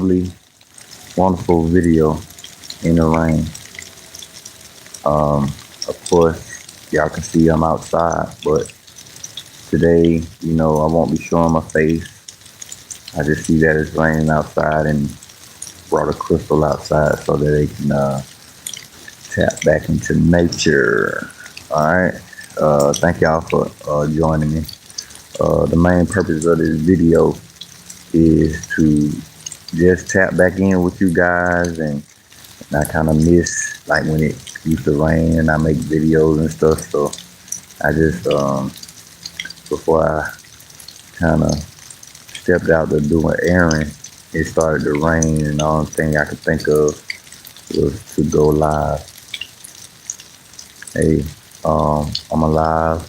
lovely, wonderful video in the rain. Of course, y'all can see I'm outside, but today, I won't be showing my face. I just see that it's raining outside and brought a crystal outside so that they can tap back into nature. All right. Thank y'all for joining me. The main purpose of this video is to just tap back in with you guys, and I kind of miss like when it used to rain and I make videos and stuff. So I just before I kind of stepped out to do an errand, it started to rain, and the only thing I could think of was to go live. Hey, I'm alive,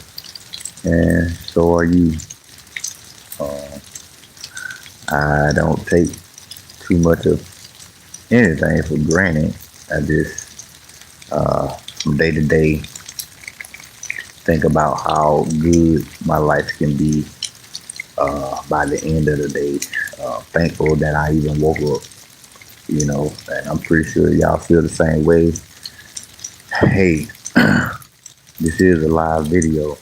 and so are you. Um, I don't take too much of anything for granted. I just from day to day think about how good my life can be by the end of the day. Thankful that I even woke up, and I'm pretty sure y'all feel the same way. Hey, this is a live video,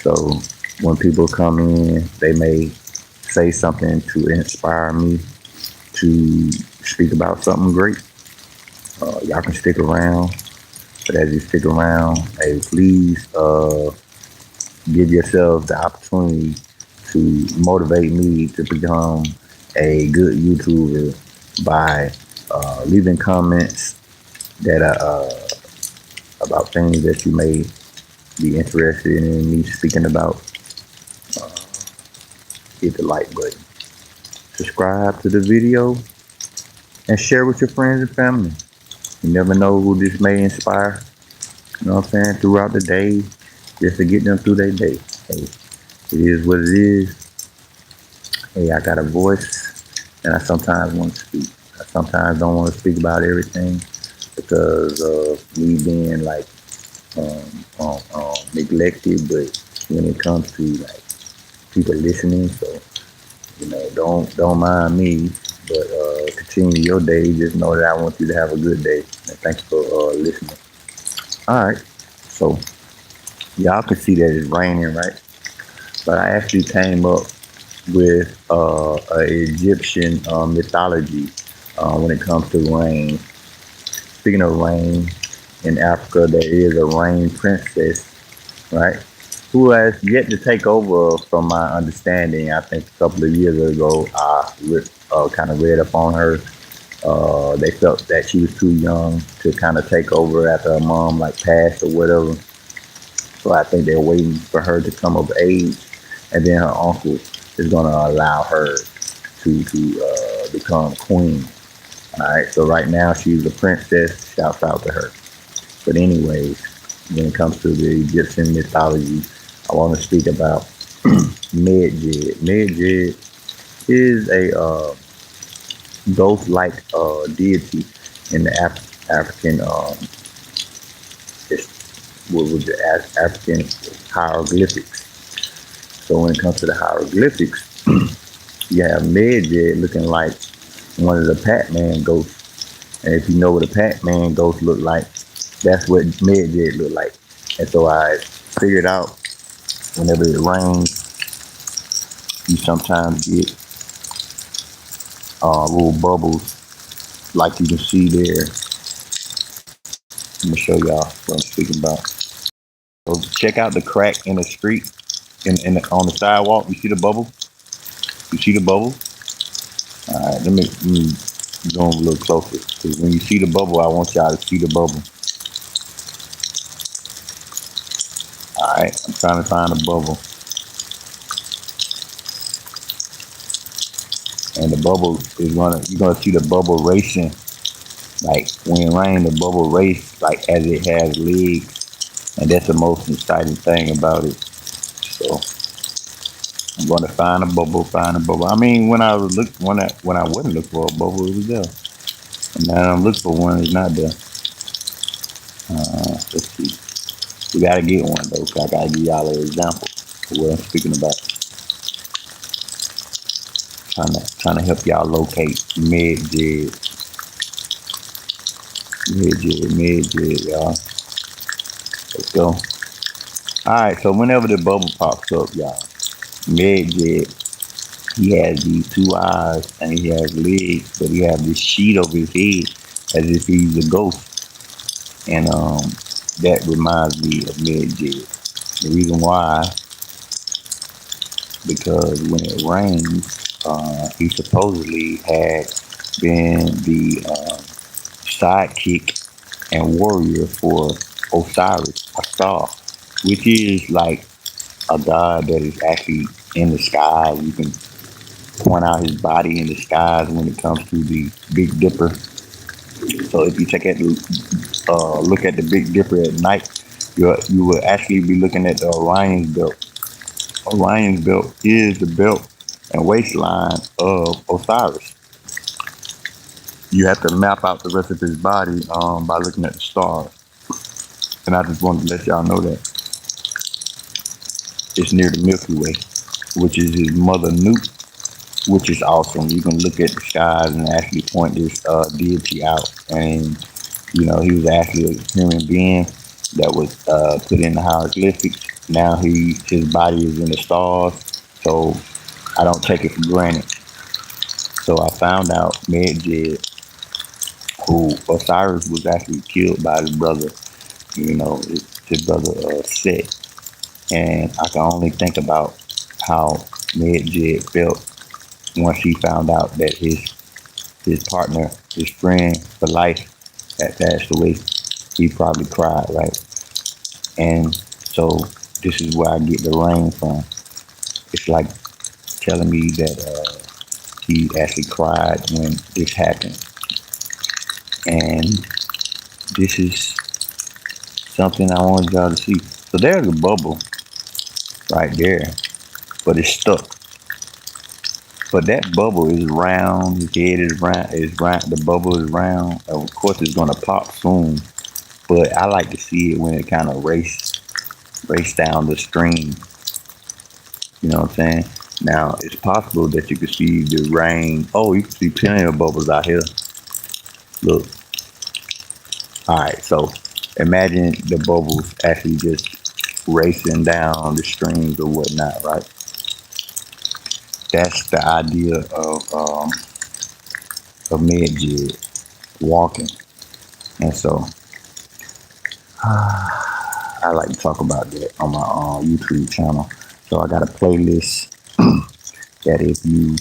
so when people come in, they may say something to inspire me to speak about something great. Y'all can stick around, but as you stick around, hey, please give yourselves the opportunity to motivate me to become a good YouTuber by leaving comments that are about things that you may be interested in me speaking about. Uh, Hit the like button, subscribe to the video, and share with your friends and family. You never know who this may inspire, you know what I'm saying, throughout the day, just to get them through their day. Hey, it is what it is. Hey, I got a voice, and I sometimes want to speak. I sometimes don't want to speak about everything because of me being like neglected. But when it comes to like people listening, so don't mind me. But continue your day. Just know that I want you to have a good day. And thanks for listening. All right, so y'all can see that it's raining, right? But I actually came up with a Egyptian mythology when it comes to rain. Speaking of rain, in Africa there is a rain princess, right? Who has yet to take over, from my understanding. I think a couple of years ago, kind of read up on her. They felt that she was too young to kind of take over after her mom like passed or whatever. So I think they're waiting for her to come of age, and then her uncle is going to allow her to become queen. All right. So right now she's a princess. Shouts out to her. But anyways, when it comes to the Egyptian mythology, I want to speak about Medjed. Medjed is a ghost-like deity in the African what was the African hieroglyphics. So when it comes to the hieroglyphics, you have Medjed looking like one of the Pac-Man ghosts. And if you know what a Pac-Man ghost look like, that's what Medjed look like. And so I figured out whenever it rains, you sometimes get little bubbles like you can see there. Let me show y'all what I'm speaking about. So check out the crack in the street, on the sidewalk. You see the bubble? You see the bubble? All right, let me zoom a little closer. Because when you see the bubble, I want y'all to see the bubble. All right, I'm trying to find a bubble. And the bubble is you're gonna see the bubble racing. Like when it rains, the bubble race like as it has legs, and that's the most exciting thing about it. So I'm gonna find a bubble, find a bubble. I mean, when I wouldn't look for a bubble, it was there, and now I'm looking for one, it's not there. Let's see. We gotta get one though, so I gotta give y'all an example of what I'm speaking about. Trying to help y'all locate mid-jig, y'all. Let's go. Alright, so whenever the bubble pops up, y'all, mid-jig, he has these two eyes and he has legs, but he has this sheet over his head as if he's a ghost. And that reminds me of mid-jig. The reason why, because when it rains, he supposedly had been the sidekick and warrior for Osiris, a star, which is like a god that is actually in the sky. You can point out his body in the skies when it comes to the Big Dipper. So if you look at the Big Dipper at night, you will actually be looking at the Orion's belt. Orion's belt is the belt and waistline of Osiris. You have to map out the rest of his body by looking at the stars. And I just wanted to let y'all know that it's near the Milky Way, which is his mother Newt, which is awesome. You can look at the skies and actually point this deity out. And, you know, he was actually a human being that was put in the hieroglyphics. Now his body is in the stars. So I don't take it for granted. So I found out Medjed, who Osiris was actually killed by his brother, you know, his brother Set. And I can only think about how Medjed felt once he found out that his partner, his friend for life, had passed away. He probably cried, right? And so this is where I get the rain from. It's like telling me that he actually cried when this happened. And this is something I wanted y'all to see. So there's a bubble right there, but it's stuck. But that bubble is round. His head is round. Is round. The bubble is round. Of course, it's gonna pop soon. But I like to see it when it kind of race down the stream. You know what I'm saying? Now it's possible that you can see the rain. Oh, you can see plenty of bubbles out here. Look. All right. So imagine the bubbles actually just racing down the streams or whatnot, right? That's the idea of Medjed walking. And so I like to talk about that on my YouTube channel. So I got a playlist that if you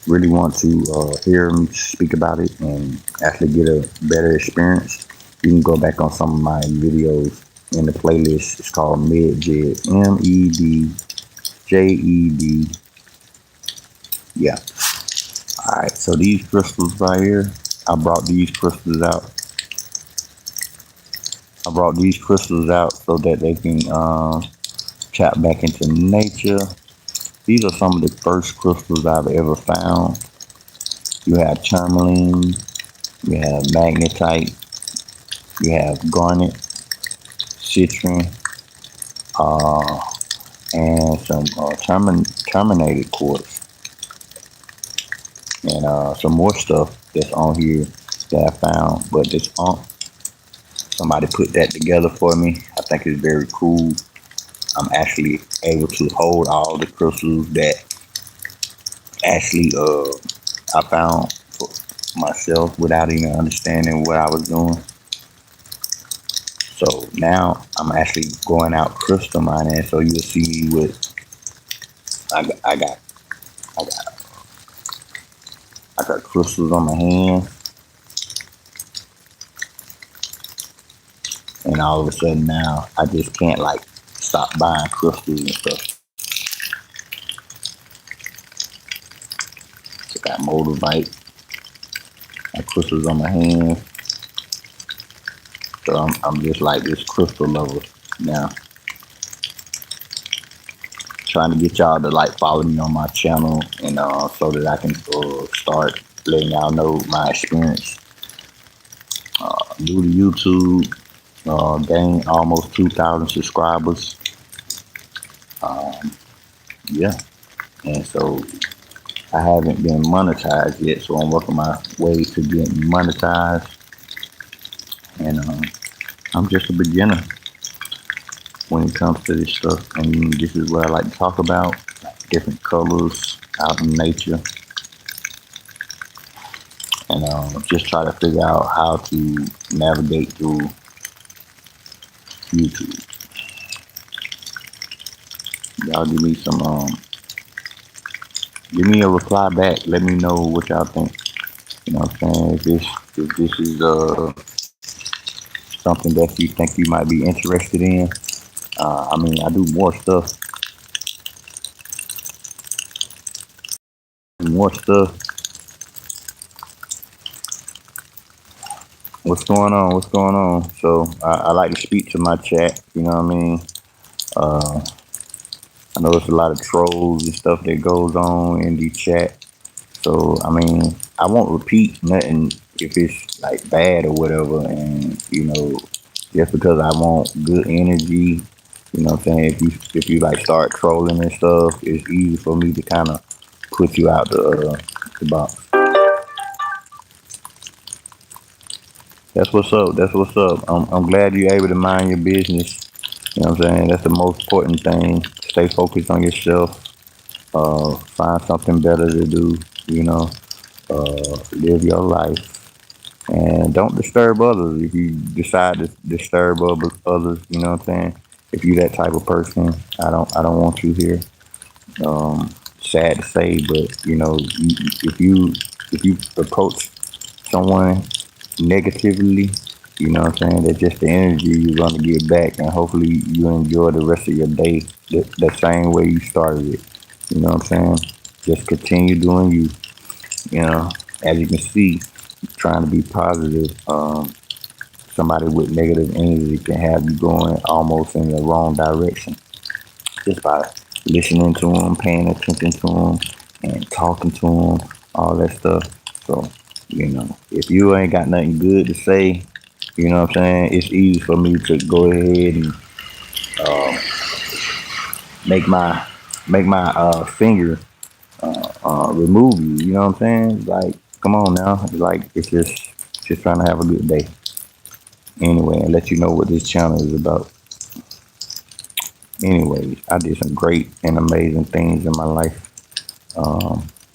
really want to hear me speak about it and actually get a better experience, you can go back on some of my videos in the playlist. It's called Medjed, Medjed. Yeah. All right. So these crystals right here, I brought these crystals out. So that they can tap back into nature. These are some of the first crystals I've ever found. You have tourmaline, you have magnetite, you have garnet, citrine, and some terminated quartz, and some more stuff that's on here that I found. But this somebody put that together for me. I think it's very cool. I'm actually able to hold all the crystals that actually I found for myself without even understanding what I was doing. So now I'm actually going out crystal mining. So you'll see me with I got I got I got I got crystals on my hand, and all of a sudden now I just can't like stop buying crystals and stuff. So I got moldavite, I got crystals on my hands. So I'm just like this crystal lover now. Trying to get y'all to like follow me on my channel and so that I can start letting y'all know my experience. New to YouTube, gained almost 2,000 subscribers. Yeah, and so I haven't been monetized yet, so I'm working my way to getting monetized. And I'm just a beginner when it comes to this stuff. And this is what I like to talk about: different colors out in nature, and just try to figure out how to navigate through YouTube. Y'all give me a reply back. Let me know what y'all think. You know what I'm saying? If this is something that you think you might be interested in, I mean, I do more stuff, more stuff. What's going on? What's going on? So I like to speak to my chat. You know what I mean? Uh, I know there's a lot of trolls and stuff that goes on in the chat. So I mean, I won't repeat nothing if it's like bad or whatever. And just because I want good energy, you know what I'm saying? If you like start trolling and stuff, it's easy for me to kind of put you out the box. That's what's up. That's what's up. I'm glad you're able to mind your business. You know what I'm saying? That's the most important thing. Stay focused on yourself. Find something better to do. You know, live your life and don't disturb others. If you decide to disturb others, you know what I'm saying? If you're that type of person, I don't want you here. Sad to say, but if you approach someone negatively, you know what I'm saying, that's just the energy you're gonna get back, and hopefully you enjoy the rest of your day the same way you started it. You know what I'm saying? Just continue doing you. You know, as you can see, trying to be positive. Somebody with negative energy can have you going almost in the wrong direction just by listening to them, paying attention to them, and talking to them, all that stuff. So, if you ain't got nothing good to say, you know what I'm saying, it's easy for me to go ahead and make my finger remove you. You know what I'm saying? Like, come on now. Like, it's just trying to have a good day. Anyway, and let you know what this channel is about. Anyways, I did some great and amazing things in my life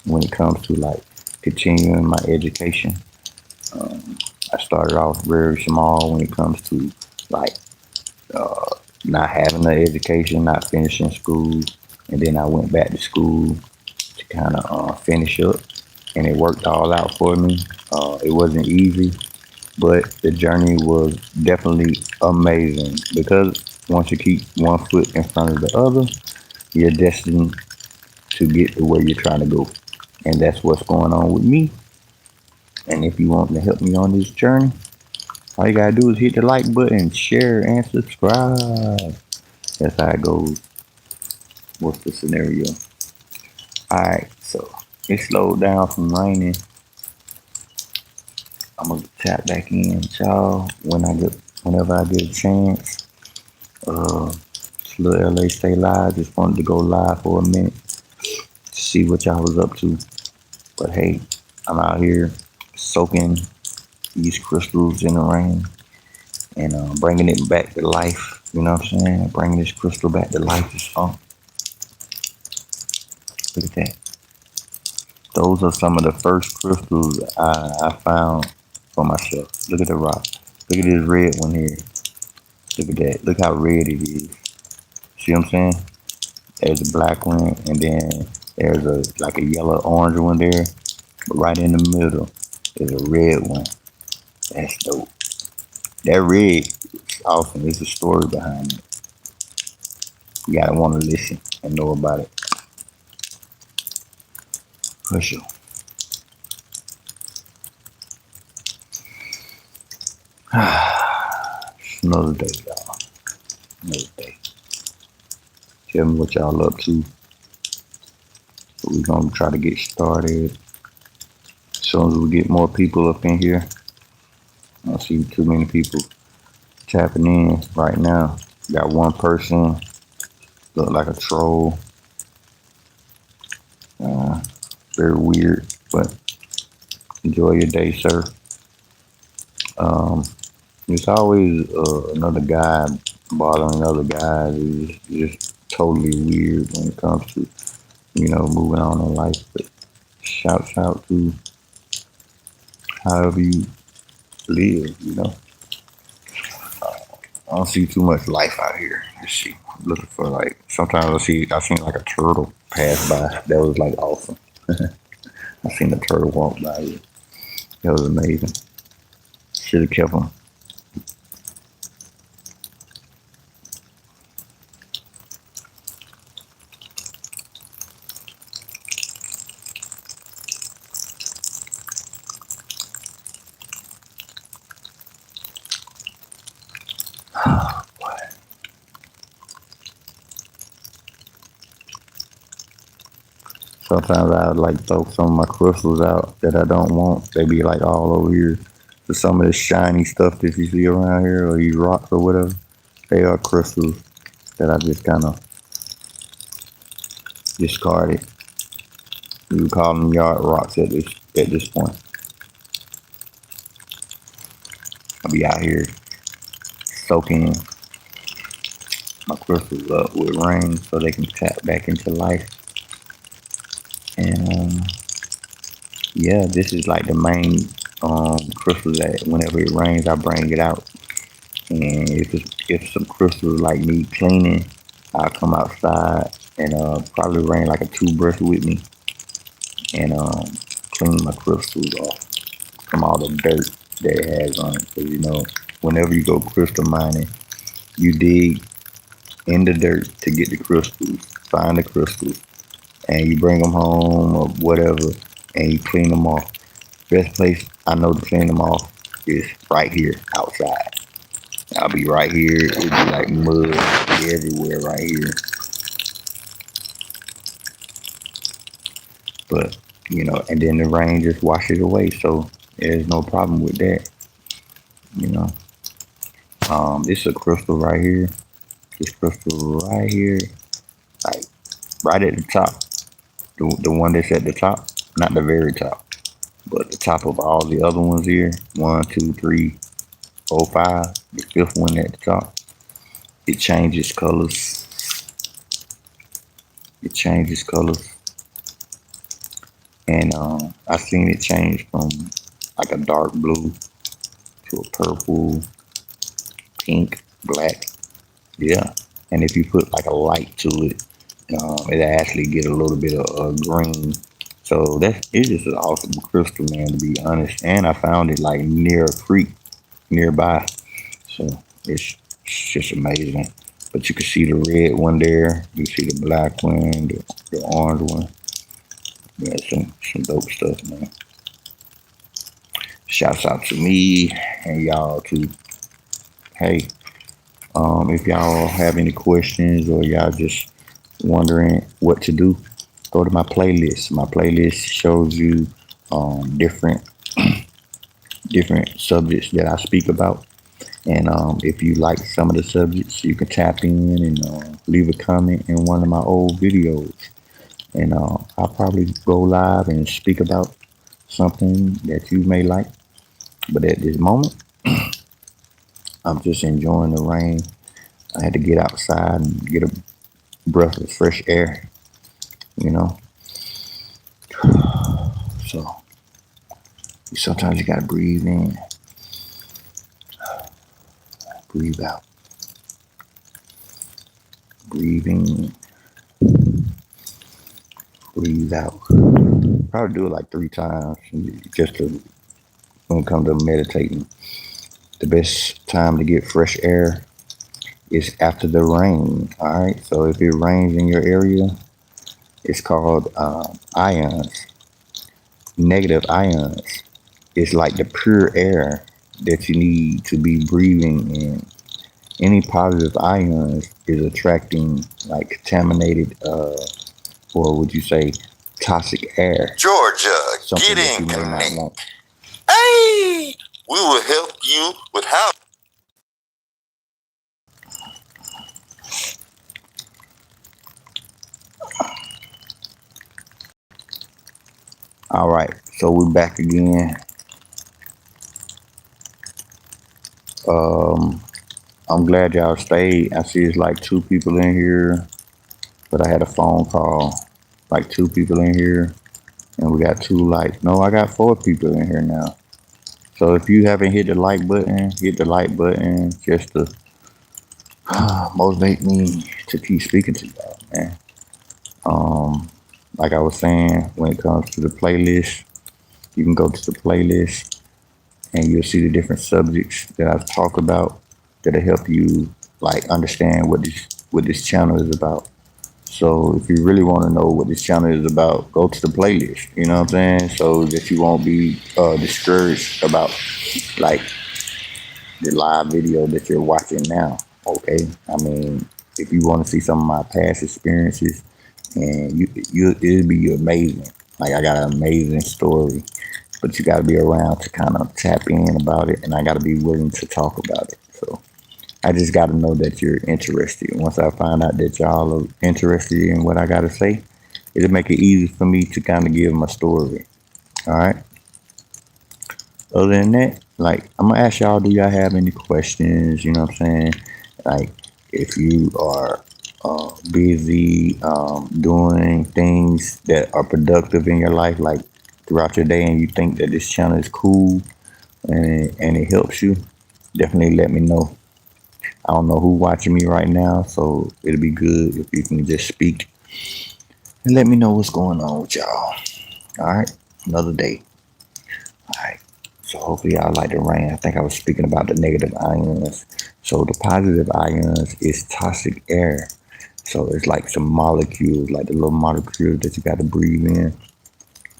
when it comes to like continuing my education. Um, I started off very small when it comes to like not having an education, not finishing school, and then I went back to school to kind of finish up, and it worked all out for me. It wasn't easy, but the journey was definitely amazing because once you keep one foot in front of the other, you're destined to get to where you're trying to go. And that's what's going on with me. And if you want to help me on this journey, all you gotta do is hit the like button, share, and subscribe. That's how it goes. What's the scenario? Alright, so it slowed down from raining. I'm gonna tap back in with y'all whenever I get a chance. It's Lil L.A. Stay Live. Just wanted to go live for a minute to see what y'all was up to. But hey, I'm out here soaking these crystals in the rain and bringing it back to life. You know what I'm saying? Bringing this crystal back to life is fun. Look at that. Those are some of the first crystals I found for myself. Look at the rock. Look at this red one here. Look at that. Look how red it is. See what I'm saying? There's a black one, and then there's a yellow orange one there. But right in the middle is a red one. That's dope. That red is awesome. There's a story behind it. You gotta want to listen and know about it. For sure. It's another day, y'all. Another day. Tell me what y'all up to. We're gonna try to get started. As soon as we get more people up in here, I don't see too many people tapping in right now. Got one person look like a troll. Uh, Very weird, but enjoy your day, sir. Um, There's always another guy bothering other guys. It's just totally weird when it comes to, moving on in life. But shouts out to however you live. I don't see too much life out here. Let's see. Looking for like, sometimes I seen like a turtle pass by. That was like awesome. I seen a turtle walk by here. That was amazing. Should have kept him. Sometimes I would like throw some of my crystals out that I don't want. They be like all over here. So some of this shiny stuff that you see around here, or these rocks or whatever, they are crystals that I just kind of discarded. You would call them yard rocks at this point. I'll be out here soaking my crystals up with rain so they can tap back into life. And yeah, this is like the main crystal that whenever it rains, I bring it out. And if some crystals like need cleaning, I'll come outside and probably bring like a toothbrush with me and clean my crystals off from all the dirt that it has on it. So whenever you go crystal mining, you dig in the dirt to get the crystals, find the crystals, and you bring them home or whatever, and you clean them off. Best place I know to clean them off is right here outside. I'll be right here. It'll be like mud everywhere right here. But, and then the rain just washes it away. So there's no problem with that. You know, this is a crystal right here. This crystal right here, like right at the top. The one that's at the top, not the very top, but the top of all the other ones here. 1, 2, 3, 4, 5. The fifth one at the top. It changes colors. It changes colors. And I seen it change from like a dark blue to a purple, pink, black. Yeah. And if you put like a light to it, it actually get a little bit of green. So it's just an awesome crystal, man, to be honest. And I found it like near a creek nearby. So it's just amazing. But you can see the red one there. You see the black one, the orange one. Yeah, some dope stuff, man. Shouts out to me and y'all too. Hey, if y'all have any questions or y'all just wondering what to do, go to my playlist. My playlist shows you different subjects that I speak about. And if you like some of the subjects, you can tap in and leave a comment in one of my old videos. And I'll probably go live and speak about something that you may like. But at this moment, I'm just enjoying the rain. I had to get outside and get a breath of fresh air, you know. So sometimes you gotta breathe in, breathe out, breathe in, breathe out. Probably do it like 3 times just to when it comes to meditating. The best time to get fresh air is after the rain. All right. So if it rains in your area, it's called ions, negative ions. It's like the pure air that you need to be breathing in. Any positive ions is attracting like contaminated, or would you say toxic air? Georgia, Something get that in you may not connect. want. Hey, we will help you with how. So we're back again. Um, I'm glad y'all stayed. I see it's like two people in here, but I had a phone call. Like two people in here, and we got two like. No, I got four people in here now. So if you haven't hit the like button, hit the like button just to motivate me to keep speaking to y'all, man. Um, like I was saying, when it comes to the playlist, you can go to the playlist and you'll see the different subjects that I've talked about that'll help you like understand what this channel is about. So if you really want to know what this channel is about, go to the playlist. You know what I'm saying? So that you won't be discouraged about like the live video that you're watching now. Okay, I mean, if you want to see some of my past experiences, and it'll be amazing. Like I got an amazing story, but you got to be around to kind of tap in about it, and I got to be willing to talk about it. So I just got to know that you're interested. Once I find out that y'all are interested in what I got to say, it'll make it easy for me to kind of give my story. All right. Other than that, like I'm gonna ask y'all, do y'all have any questions? You know what I'm saying? Like if you are busy doing things that are productive in your life, like throughout your day, and you think that this channel is cool and it helps you, definitely let me know. I don't know who watching me right now, so it'll be good if you can just speak and let me know what's going on with y'all. All right, another day. All right. So hopefully y'all like the rain. I think I was speaking about the negative ions. So the positive ions is toxic air. So it's like some molecules, like the little molecules that you got to breathe in,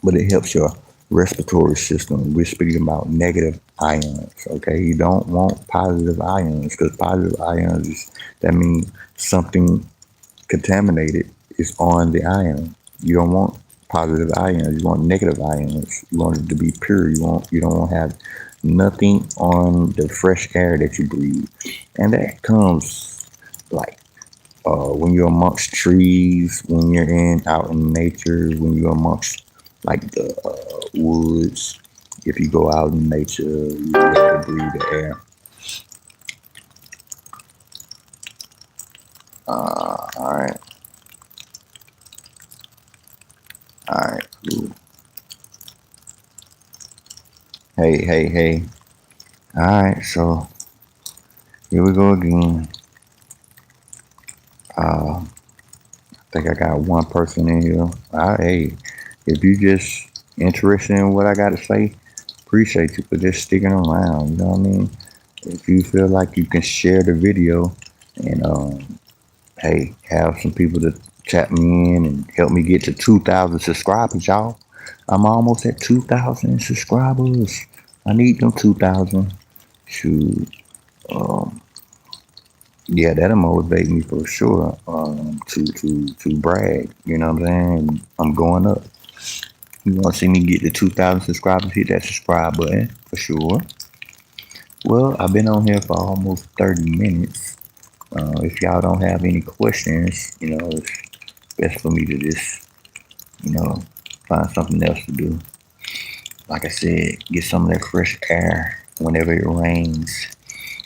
but it helps your respiratory system. We're speaking about negative ions. Okay, you don't want positive ions because positive ions that means something contaminated is on the ion. You don't want positive ions. You want negative ions. You want it to be pure. You don't want to have nothing on the fresh air that you breathe, and that comes like when you're amongst trees, when you're in out in nature, when you're amongst like the woods. If you go out in nature, you be able to breathe the air. All right, all right. Cool. Hey, hey, hey. All right, so here we go again. I think I got one person in here. Hey, if you just interested in what I got to say, appreciate you for just sticking around. You know what I mean? If you feel like you can share the video and hey, have some people to tap me in and help me get to 2,000 subscribers, y'all. I'm almost at 2,000 subscribers. I need them 2,000. Shoot. Um, Yeah, that'll motivate me for sure. To brag. You know what I'm saying? I'm going up. You want to see me get to 2,000 subscribers? Hit that subscribe button for sure. Well, I've been on here for almost 30 minutes. If y'all don't have any questions, it's best for me to just, you know, find something else to do. Like I said, get some of that fresh air whenever it rains.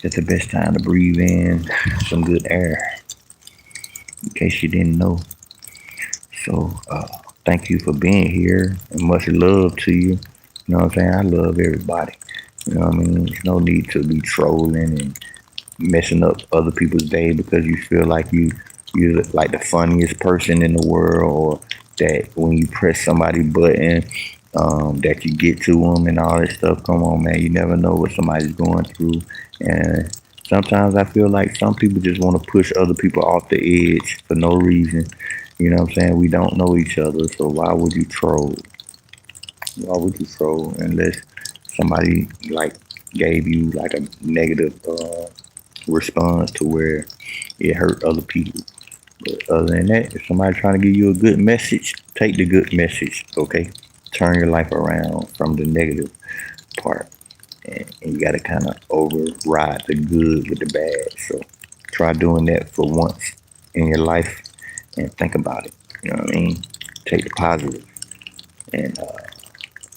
It's the best time to breathe in some good air. In case you didn't know. So thank you for being here and much love to you. You know what I'm saying? I love everybody. You know what I mean? There's no need to be trolling and messing up other people's day because you feel like you're like the funniest person in the world, or that when you press somebody's button, that you get to them and all that stuff. Come on, man. You never know what somebody's going through, and sometimes I feel like some people just want to push other people off the edge for no reason. You know what I'm saying? We don't know each other, so why would you troll? Why would you troll unless somebody like gave you like a negative response to where it hurt other people? But other than that, if somebody's trying to give you a good message, take the good message, okay? Turn your life around from the negative part. And you got to kind of override the good with the bad. So try doing that for once in your life and think about it. You know what I mean? Take the positive and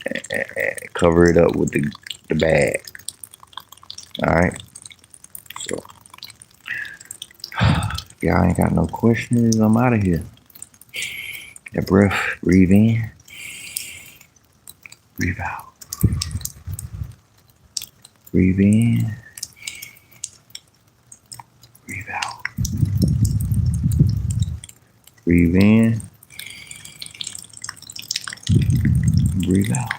and cover it up with the bag. All right. So y'all ain't got no questions. I'm out of here. That breath, breathe in, breathe out. Breathe in, breathe out. Breathe in, breathe out.